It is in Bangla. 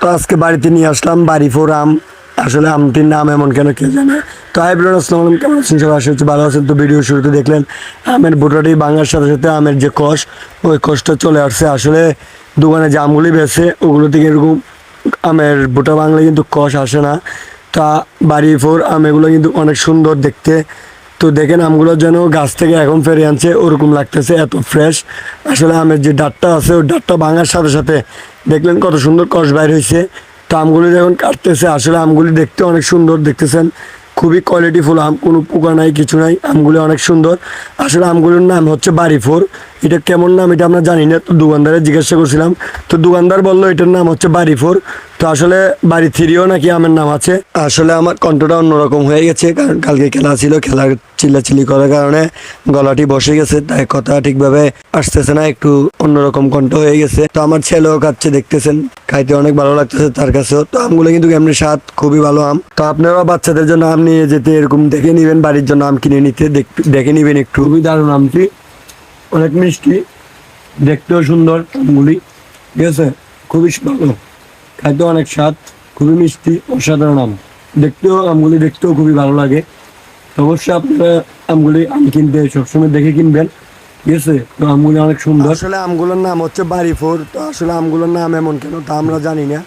তো আজকে বাড়িতে নিয়ে আসলাম বাড়ি ফোর আম। আসলে আমটির নাম এমন কেন কে জানে। তো হাই ব্রান, আসসালামু আলাইকুম, কেমন আছেন সবাই? আশা হচ্ছে ভালো আছেন। তো ভিডিও শুরুতে দেখলেন আমের বুটাটি ভাঙার সাথে সাথে আমের যে কষ, ওই কষটা চলে আসছে। আসলে দোকানে যে আমগুলি বেছে ওগুলো থেকে এরকম আমের বুটা ভাঙলে কিন্তু কষ আসে না। তা বাড়ি ফোর আম এগুলো কিন্তু অনেক সুন্দর দেখতে। তো দেখেন আমগুলো যেন গাছ থেকে এখন ফেরে আনছে ওরকম লাগতেছে, এত ফ্রেশ। আসলে আমের যে ডাঁটটা আছে ওই ডাঁটটা ভাঙার সাথে সাথে দেখলেন কত সুন্দর কষ বাইর হয়েছে। তো আমগুলি যখন কাটতেছে আসলে আমগুলি দেখতে অনেক সুন্দর দেখতেছেন, খুবই কোয়ালিটিফুল আম, কোনো পোকা নাই কিছু নাই, আমগুলি অনেক সুন্দর। আসলে আমগুলির নাম হচ্ছে বাড়ি ফোর। এটা কেমন নাম এটা আমরা জানি না, তো দোকানদারে জিজ্ঞাসা করছিলাম, তো দোকানদার বললো এটার নাম হচ্ছে বাড়ি ফোর। তো আসলে বাড়ি থ্রিও নাকি আমের নাম আছে। আসলে আমার কণ্ঠটা অন্যরকম হয়ে গেছে, কারণ কালকে খেলা ছিল, খেলার চিল্লাচিল্লি করার কারণে গলাটি বসে গেছে, তাই কথা ঠিকভাবে আসতেছে না, একটু অন্যরকম কণ্ঠ হয়ে গেছে। তো আমার ছেলেও খাচ্ছে, দেখতেছেন খাইতে অনেক ভালো লাগতেছে তার কাছেও। তো আমগুলো কিন্তু এমনি স্বাদ খুবই ভালো আম। তো আপনারাও বাচ্চাদের জন্য আম নিয়ে যেতে এরকম দেখে নিবেন, বাড়ির জন্য আম কিনে নিতে দেখে নিবেন একটু। খুবই দারুণ আমটি, অনেক মিষ্টি, দেখতেও সুন্দর আমগুলি, ঠিক আছে, খুবই ভালো, খাইতে অনেক স্বাদ, খুবই মিষ্টি, অসাধারণ আম। আমগুলি দেখতেও খুবই ভালো লাগে। তো অবশ্যই আপনারা আমগুলি আম কিনতে সবসময় দেখে কিনবেন, ঠিক আছে। তো আমগুলি অনেক সুন্দর। আসলে আমগুলোর নাম হচ্ছে বাড়ি ফোর। তো আসলে আমগুলোর নাম এমন কেন তা আমরা জানি না।